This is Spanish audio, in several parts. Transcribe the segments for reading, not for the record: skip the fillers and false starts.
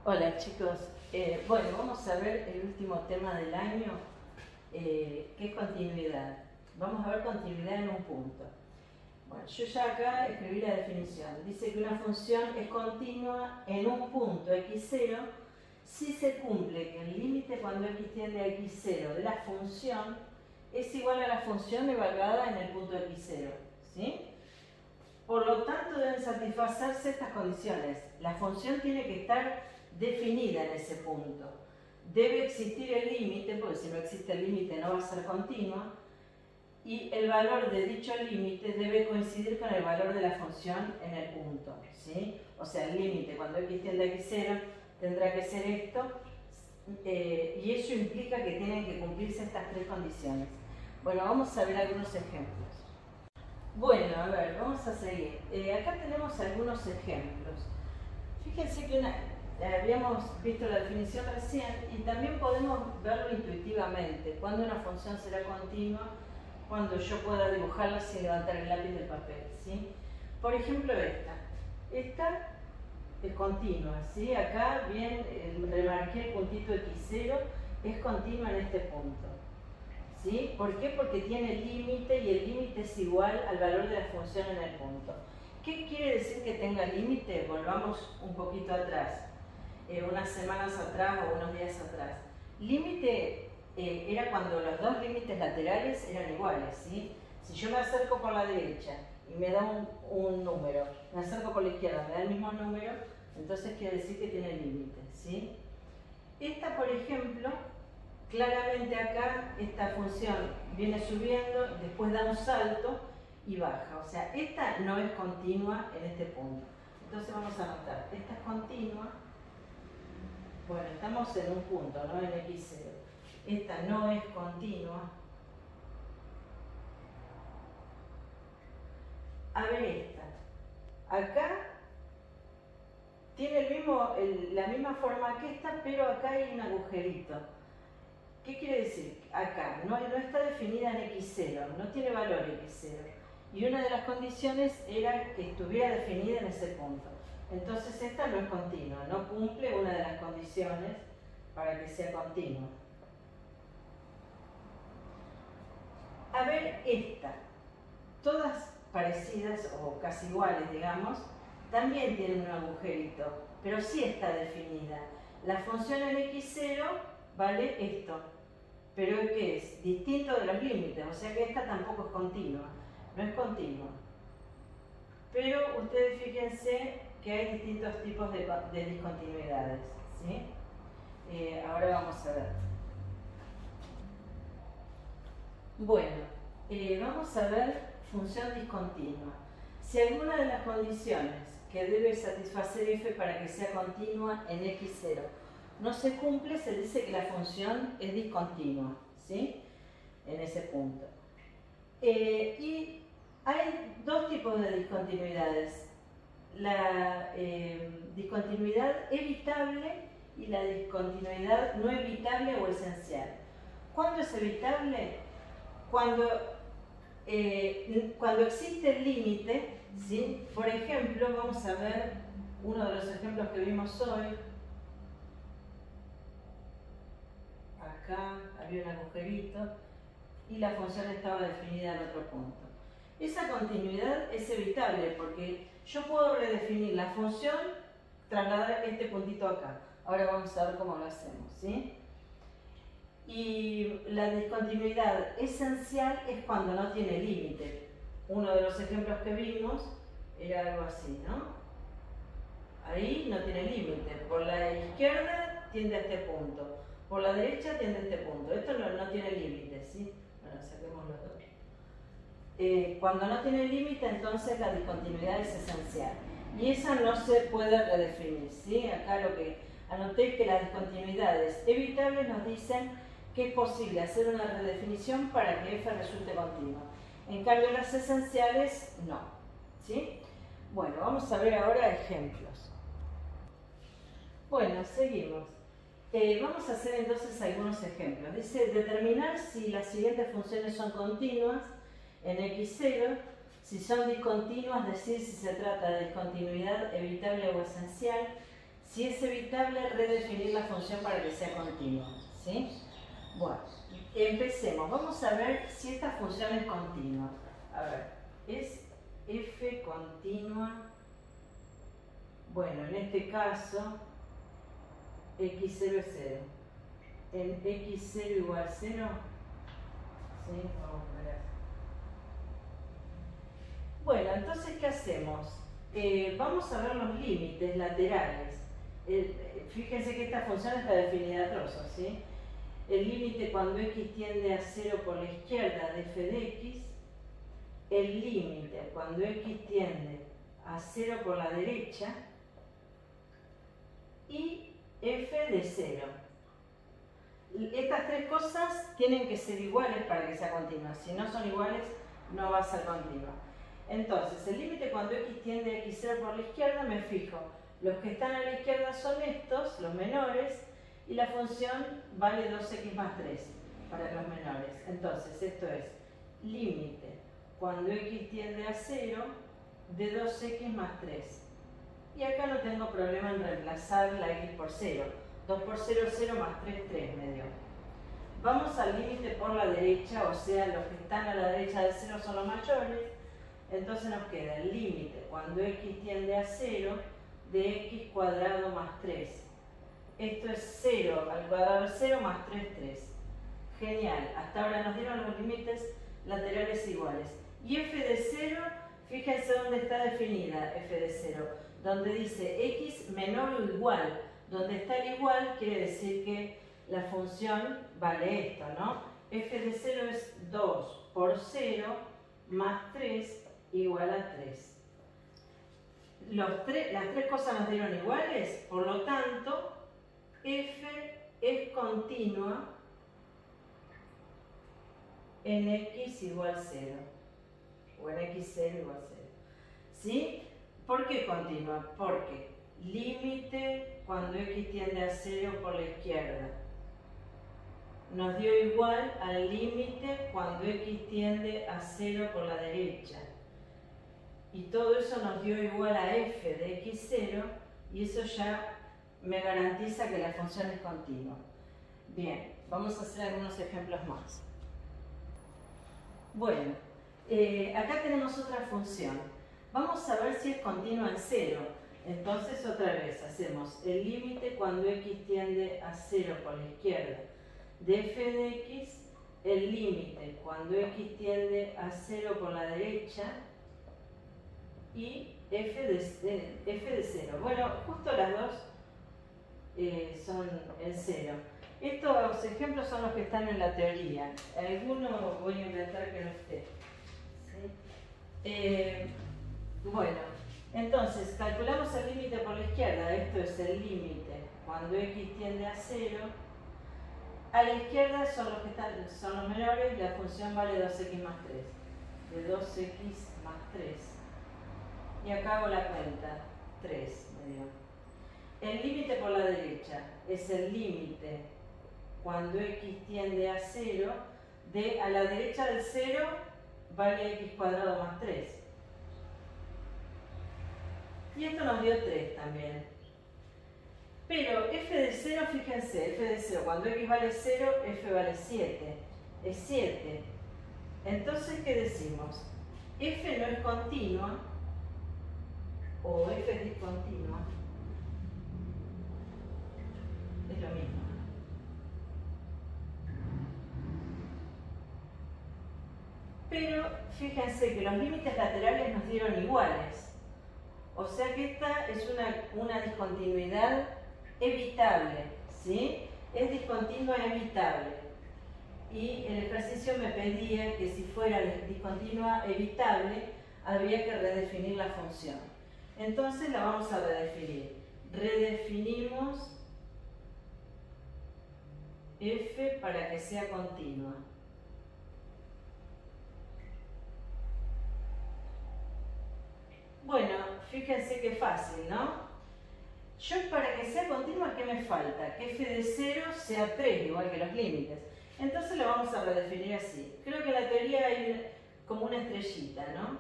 Hola chicos, bueno, vamos a ver el último tema del año, que es continuidad. Vamos a ver continuidad en un punto. Bueno, yo ya acá escribí la definición. Dice que una función es continua en un punto x0 si se cumple que el límite cuando x tiende a x0 de la función es igual a la función evaluada en el punto x0, ¿sí? Por lo tanto, deben satisfacerse estas condiciones. La función tiene que estar definida en ese punto. Debe existir el límite, porque si no existe el límite no va a ser continua, y el valor de dicho límite debe coincidir con el valor de la función en el punto, ¿sí? O sea, el límite cuando x tiende a x0 tendrá que ser esto, y eso implica que tienen que cumplirse estas tres condiciones. Bueno, vamos a ver algunos ejemplos. Bueno, a ver, vamos a seguir. Acá tenemos algunos ejemplos. Fíjense que habíamos visto la definición recién y también podemos verlo intuitivamente. Cuando una función será continua, cuando yo pueda dibujarla sin levantar el lápiz del papel, ¿sí? Por ejemplo, esta. Esta es continua, ¿sí? Acá bien remarqué el puntito x0, es continua en este punto. ¿Sí? ¿Por qué? Porque tiene límite y el límite es igual al valor de la función en el punto. ¿Qué quiere decir que tenga límite? Volvamos un poquito atrás, unas semanas atrás o unos días atrás. Límite era cuando los dos límites laterales eran iguales, ¿sí? Si yo me acerco por la derecha y me da un número, me acerco por la izquierda, me da el mismo número, entonces quiere decir que tiene límite, ¿sí? Esta, por ejemplo, claramente acá esta función viene subiendo, después da un salto y baja. O sea, esta no es continua en este punto. Entonces vamos a anotar, esta es continua. Bueno, estamos en un punto, no en x0. Esta no es continua. A ver esta. Acá tiene la misma forma que esta, pero acá hay un agujerito. ¿Qué quiere decir? Acá no está definida en x0, no tiene valor x0. Y una de las condiciones era que estuviera definida en ese punto. Entonces esta no es continua, no cumple una de las condiciones para que sea continua. A ver esta. Todas parecidas o casi iguales, digamos, también tienen un agujerito, pero sí está definida. La función en x0 vale esto. Pero ¿qué es? Distinto de los límites, o sea que esta tampoco es continua, no es continua. Pero ustedes fíjense que hay distintos tipos de discontinuidades, ¿sí? Ahora vamos a ver. Bueno, vamos a ver función discontinua. Si alguna de las condiciones que debe satisfacer f para que sea continua en x0 no se cumple, se dice que la función es discontinua, ¿sí? En ese punto. Y hay dos tipos de discontinuidades. La discontinuidad evitable y la discontinuidad no evitable o esencial. ¿Cuándo es evitable? Cuando existe el límite, ¿sí? Por ejemplo, vamos a ver uno de los ejemplos que vimos hoy. Acá había un agujerito y la función estaba definida en otro punto. Esa continuidad es evitable porque yo puedo redefinir la función, trasladar este puntito acá. Ahora vamos a ver cómo lo hacemos, ¿sí? Y la discontinuidad esencial es cuando no tiene límite. Uno de los ejemplos que vimos era algo así, ¿no? Ahí no tiene límite. Por la izquierda tiende a este punto. Por la derecha tiende a este punto. Esto no tiene límite, ¿sí? Bueno, saquemos los dos. Cuando no tiene límite, entonces la discontinuidad es esencial. Y esa no se puede redefinir, ¿sí? Acá lo que anoté es que las discontinuidades evitables nos dicen que es posible hacer una redefinición para que f resulte continua. En cambio, las esenciales no, ¿sí? Bueno, vamos a ver ahora ejemplos. Bueno, seguimos. Vamos a hacer entonces algunos ejemplos. Dice, determinar si las siguientes funciones son continuas en x0, si son discontinuas, decir si se trata de discontinuidad evitable o esencial, si es evitable redefinir la función para que sea continua, ¿sí? Bueno, empecemos. Vamos a ver si esta función es continua. A ver, ¿es f continua? Bueno, en este caso, x0 es 0. En x0 igual 0, ¿sí? Vamos a ver. Bueno, entonces, ¿qué hacemos? Vamos a ver los límites laterales. Fíjense que esta función está definida a trozos, ¿sí? El límite cuando x tiende a 0 por la izquierda de f de x, el límite cuando x tiende a 0 por la derecha y f de 0. Estas tres cosas tienen que ser iguales para que sea continua. Si no son iguales, no va a ser continua. Entonces, el límite cuando x tiende a x0 por la izquierda, me fijo, los que están a la izquierda son estos, los menores, y la función vale 2x más 3 para los menores. Entonces, esto es límite cuando x tiende a 0 de 2x más 3. Y acá no tengo problema en reemplazar la x por 0. 2 por 0, 0 más 3, 3 me dio. Vamos al límite por la derecha, o sea, los que están a la derecha del 0 son los mayores. Entonces nos queda el límite cuando x tiende a 0 de x cuadrado más 3. Esto es 0 al cuadrado de 0 más 3, 3. Genial, hasta ahora nos dieron los límites laterales iguales. Y f de 0, fíjense dónde está definida f de 0. Donde dice x menor o igual. Donde está el igual quiere decir que la función vale esto, ¿no? F de 0 es 2 por 0 más 3 igual a 3. Las tres cosas nos dieron iguales, por lo tanto, f es continua en x igual 0. O en x0 igual 0. ¿Sí? ¿Por qué continua? Porque límite cuando x tiende a 0 por la izquierda nos dio igual al límite cuando x tiende a 0 por la derecha. Y todo eso nos dio igual a f de x0 y eso ya me garantiza que la función es continua. Bien, vamos a hacer algunos ejemplos más. Bueno, acá tenemos otra función. Vamos a ver si es continua en 0. Entonces otra vez hacemos el límite cuando x tiende a 0 por la izquierda de f de x, el límite cuando x tiende a 0 por la derecha y f de 0. Bueno, justo las dos son el 0. Estos ejemplos son los que están en la teoría. Alguno voy a inventar que no esté. ¿Sí? Bueno, entonces calculamos el límite por la izquierda. Esto es el límite cuando x tiende a 0. A la izquierda son los que son los menores, la función vale 2x más 3. De 2x más 3. Y acá hago la cuenta. 3 me dio. El límite por la derecha es el límite cuando x tiende a 0 de a la derecha del 0 vale x cuadrado más 3. Y esto nos dio 3 también. Pero f de 0, fíjense, f de 0, cuando x vale 0, f vale 7. Es 7. Entonces, ¿qué decimos? F no es continua, o f es discontinua. Es lo mismo. Pero fíjense que los límites laterales nos dieron iguales. O sea que esta es una discontinuidad evitable, ¿sí? Es discontinua evitable. Y el ejercicio me pedía que si fuera discontinua evitable, había que redefinir la función. Entonces la vamos a redefinir. Redefinimos f para que sea continua. Bueno, fíjense qué fácil, ¿no? Yo para que sea continua, ¿qué me falta? Que f de 0 sea 3, igual que los límites. Entonces lo vamos a redefinir así. Creo que en la teoría hay como una estrellita, ¿no?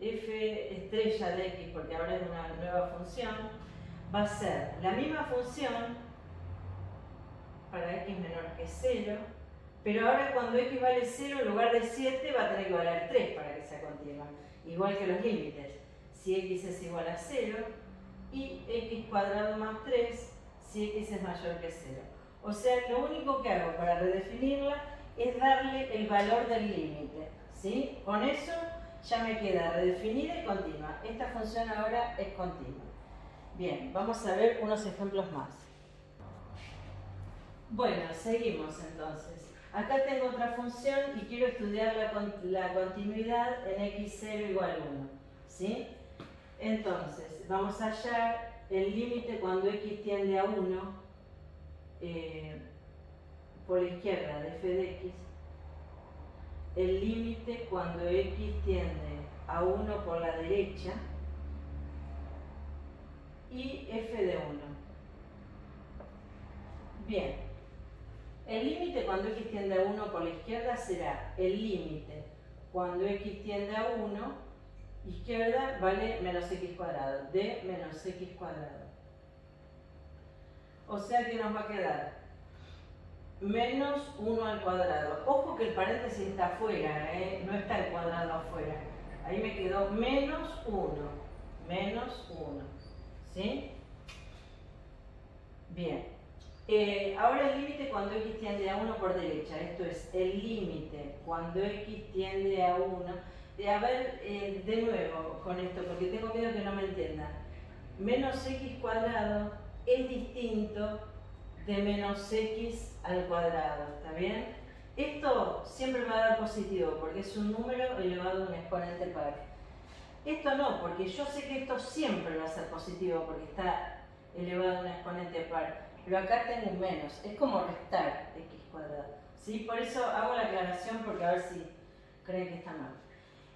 F estrella de x, porque ahora es una nueva función. va a ser la misma función para x menor que 0, pero ahora cuando x vale 0, en lugar de 7 va a tener que valer 3 para que sea continua, igual que los límites. Si x es igual a 0 y x cuadrado más 3 si x es mayor que 0. O sea, lo único que hago para redefinirla es darle el valor del límite, ¿sí? Con eso ya me queda redefinida y continua. Esta función ahora es continua. Bien, vamos a ver unos ejemplos más. Bueno, seguimos entonces. Acá tengo otra función y quiero estudiar la continuidad en x0 igual 1, ¿sí? Entonces, vamos a hallar el límite cuando x tiende a 1 por la izquierda de f de x, el límite cuando x tiende a 1 por la derecha y f de 1. Bien, el límite cuando x tiende a 1 por la izquierda será el límite cuando x tiende a 1, izquierda vale menos x cuadrado, de menos x cuadrado. O sea que nos va a quedar menos 1 al cuadrado. Ojo que el paréntesis está afuera, no está el cuadrado afuera. Ahí me quedó menos 1, ¿sí? Bien. Ahora el límite cuando x tiende a 1 por derecha, esto es el límite cuando x tiende a 1. A ver, de nuevo con esto, porque tengo miedo que no me entiendan. Menos x cuadrado es distinto de menos x al cuadrado, ¿está bien? Esto siempre me va a dar positivo, porque es un número elevado a un exponente par. Esto no, porque yo sé que esto siempre va a ser positivo, porque está elevado a un exponente par. Pero acá tengo un menos, es como restar x cuadrado, ¿sí? Por eso hago la aclaración, porque a ver si creen que está mal.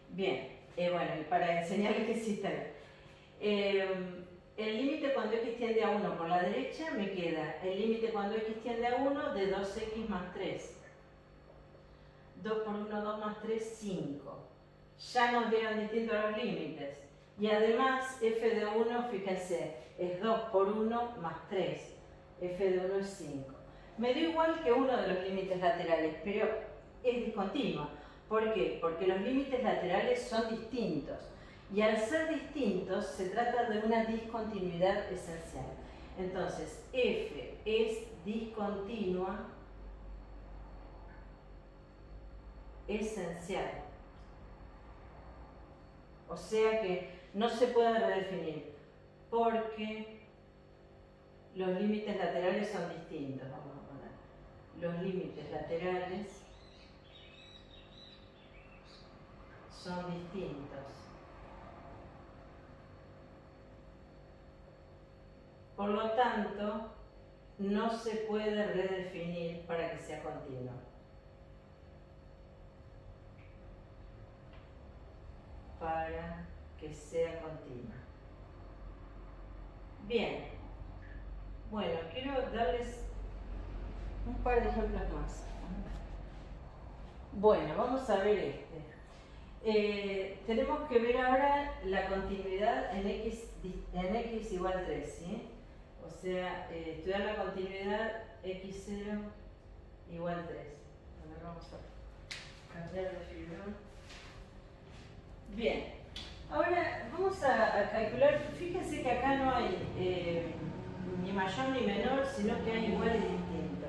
Bien, bueno, y para enseñarles que sí está bien. El límite cuando x tiende a 1 por la derecha me queda el límite cuando x tiende a 1 de 2x más 3. 2 por 1, 2 más 3, 5. Ya nos dieron distintos los límites. Y además, f de 1, fíjense, es 2 por 1 más 3. F de 1 es 5. Me da igual que uno de los límites laterales, pero es discontinua. ¿Por qué? Porque los límites laterales son distintos. Y al ser distintos, se trata de una discontinuidad esencial. Entonces, f es discontinua esencial. O sea que no se puede redefinir, porque los límites laterales son distintos. Vamos a poner los límites laterales son distintos. Por lo tanto, no se puede redefinir para que sea continuo. Para que sea continua. Bien. Bueno, quiero darles un par de ejemplos más. Bueno, vamos a ver este. Tenemos que ver ahora la continuidad en x igual 3, ¿sí? O sea, estudiar la continuidad x0 igual 3. A ver, vamos a cambiar de figura. Bien, ahora vamos a calcular. Fíjense que acá no hay ni mayor ni menor, sino que hay igual y distinto.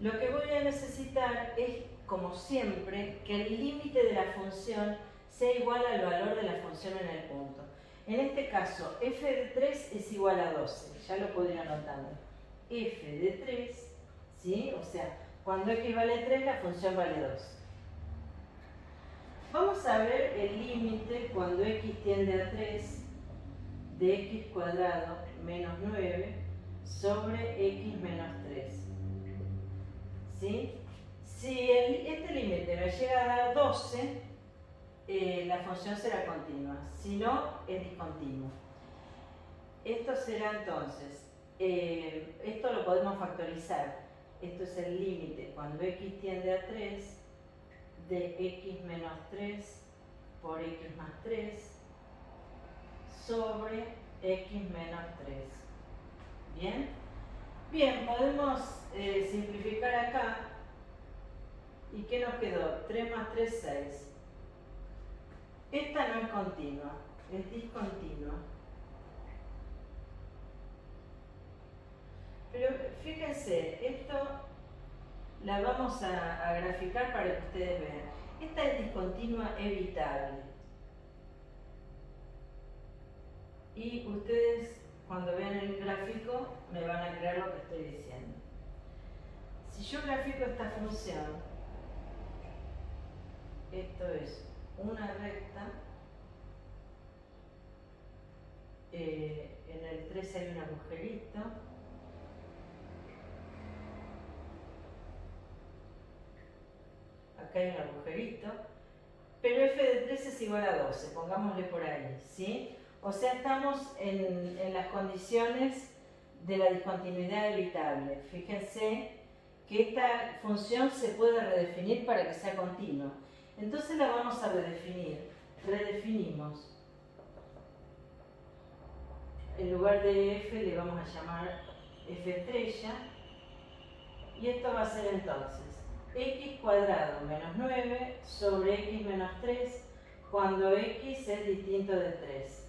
Lo que voy a necesitar es, como siempre, que el límite de la función sea igual al valor de la función en el punto. En este caso, f de 3 es igual a 12, ya lo puedo ir anotando. F de 3, ¿sí? O sea, cuando x vale 3, la función vale 2. Vamos a ver el límite cuando x tiende a 3 de x cuadrado menos 9 sobre x menos 3. ¿Sí? Si este límite me llega a dar 12, la función será continua. Si no, es discontinua. Esto será entonces, esto lo podemos factorizar. Esto es el límite cuando x tiende a 3 de x menos 3 por x más 3 sobre x menos 3. ¿Bien? Bien, podemos simplificar acá. ¿Y qué nos quedó? 3 más 3, 6. Esta no es continua, es discontinua. Pero fíjense, esto la vamos a graficar para que ustedes vean. Esta es discontinua evitable. Y ustedes, cuando vean el gráfico, me van a creer lo que estoy diciendo. Si yo grafico esta función, esto es una recta, en el 3 hay un agujerito, acá hay un agujerito, pero f de 3 es igual a 12, pongámosle por ahí, ¿sí? O sea, estamos en las condiciones de la discontinuidad evitable. Fíjense que esta función se puede redefinir para que sea continua. Entonces la vamos a redefinir. Redefinimos. En lugar de f le vamos a llamar f estrella. Y esto va a ser entonces x cuadrado menos 9 sobre x menos 3 cuando x es distinto de 3.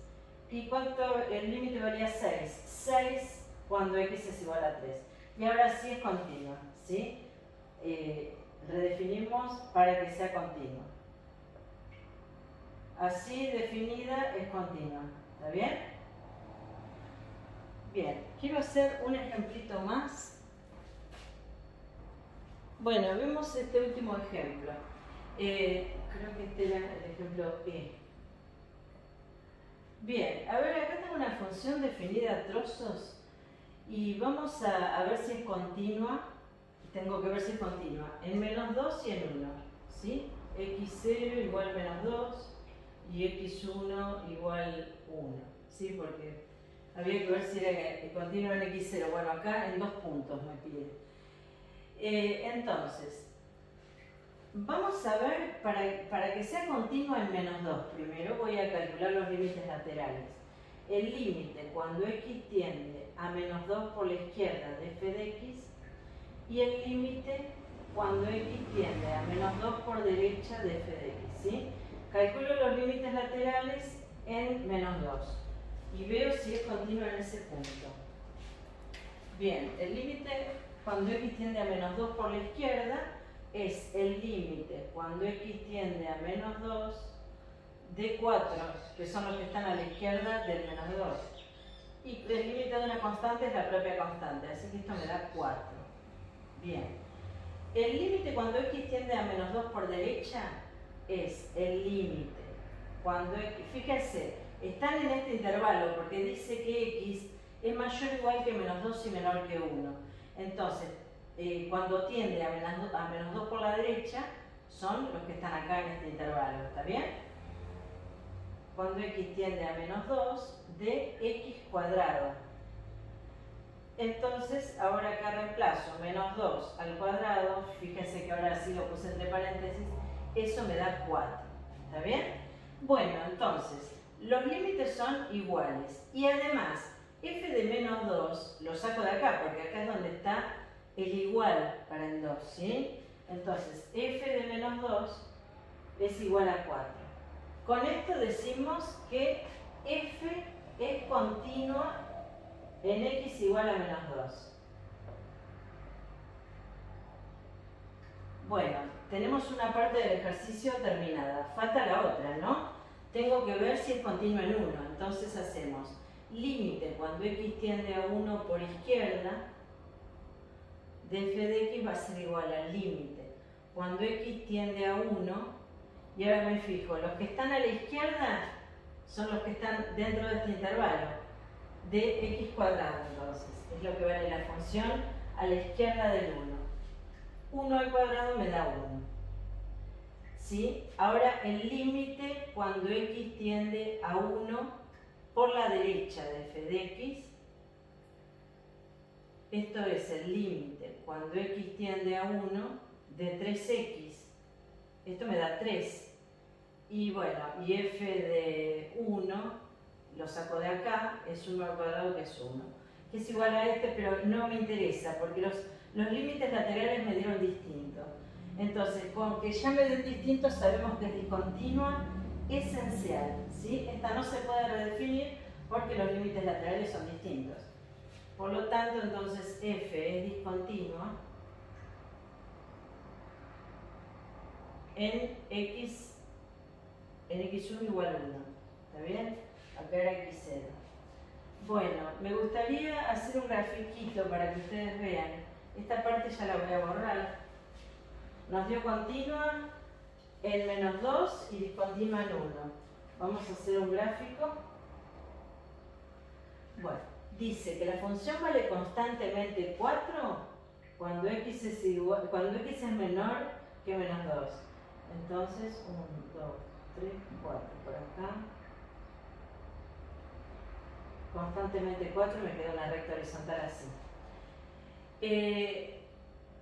¿Y cuánto? El límite valía 6. 6 cuando x es igual a 3. Y ahora sí es continua, ¿sí? Redefinimos para que sea continua. Así definida es continua. ¿Está bien? Bien, quiero hacer un ejemplito más. Bueno, vemos este último ejemplo. Creo que este era el ejemplo E. Bien, a ver, acá tengo una función definida a trozos y vamos a ver si es continua. Tengo que ver si es continua en menos 2 y en 1, ¿sí? x0 igual menos 2 y x1 igual 1, ¿sí? Porque había que ver si era continua en x0. Bueno, acá en 2 puntos me pide. Entonces, vamos a ver, para que sea continua en menos 2, primero voy a calcular los límites laterales. El límite cuando x tiende a menos 2 por la izquierda de f de x y el límite cuando x tiende a menos 2 por derecha de f de x, ¿sí? Calculo los límites laterales en menos 2 y veo si es continua en ese punto. Bien, el límite cuando x tiende a menos 2 por la izquierda es el límite cuando x tiende a menos 2 de 4, que son los que están a la izquierda del menos 2. Y el límite de una constante es la propia constante, así que esto me da 4. Bien. El límite cuando x tiende a menos 2 por derecha es el límite cuando x, fíjense, están en este intervalo porque dice que x es mayor o igual que menos 2 y menor que 1. Entonces, cuando tiende a menos 2 por la derecha, son los que están acá en este intervalo, ¿está bien? Cuando x tiende a menos 2 de x cuadrado. Entonces, ahora acá reemplazo menos 2 al cuadrado, fíjense que ahora sí lo puse entre paréntesis, eso me da 4, ¿está bien? Bueno, entonces, los límites son iguales y además, f de menos 2 lo saco de acá, porque acá es donde está el igual para el 2, ¿sí? Entonces, f de menos 2 es igual a 4. Con esto decimos que f es continua en x igual a menos 2. Bueno, tenemos una parte del ejercicio terminada. Falta la otra, ¿no? Tengo que ver si es continua en 1. Entonces hacemos límite cuando x tiende a 1 por izquierda de f de x va a ser igual al límite cuando x tiende a 1. Y ahora me fijo, los que están a la izquierda son los que están dentro de este intervalo de x cuadrado, entonces, es lo que vale la función a la izquierda del 1. 1 al cuadrado me da 1. ¿Sí? Ahora el límite cuando x tiende a 1 por la derecha de f de x. Esto es el límite cuando x tiende a 1 de 3x. Esto me da 3. Y bueno, y f de 1 lo saco de acá, es 1 al cuadrado que es 1, que es igual a este, pero no me interesa, porque los límites laterales me dieron distinto. Entonces, con que ya me den distinto, sabemos que es discontinua esencial, ¿sí? Esta no se puede redefinir porque los límites laterales son distintos. Por lo tanto, entonces F es discontinua en x1 igual a 1. ¿Está bien? Acá era x0. Bueno, me gustaría hacer un grafiquito para que ustedes vean. Esta parte ya la voy a borrar. Nos dio continua en -2 y discontinua en 1. Vamos a hacer un gráfico. Bueno, dice que la función vale constantemente 4 cuando x es menor que -2. Entonces, 1, 2, 3, 4 por acá. Constantemente 4, me queda una recta horizontal así.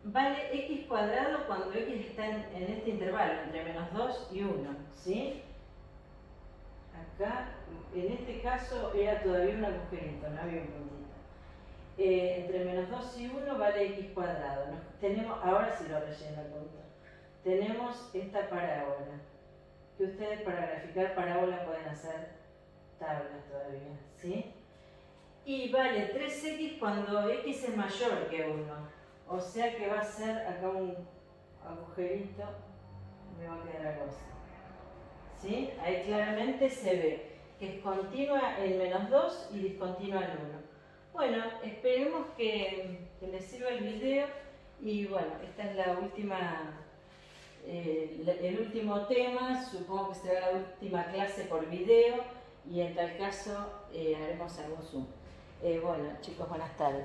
Vale x cuadrado cuando x está en este intervalo, entre -2 y 1, ¿sí? Acá, en este caso, era todavía un agujerito, no había un puntito. Entre -2 y 1 vale x cuadrado. Ahora sí lo relleno el punto. Tenemos esta parábola, que ustedes para graficar parábola pueden hacer tablas todavía, ¿sí? Y vale 3x cuando x es mayor que 1. O sea que va a ser acá un agujerito, me va a quedar algo así. ¿Sí? Ahí claramente se ve que es continua en -2 y discontinua en 1. Bueno, esperemos que les sirva el video y bueno, esta es la última, el último tema, supongo que será la última clase por video y en tal caso haremos algún Zoom. Bueno, chicos, buenas tardes.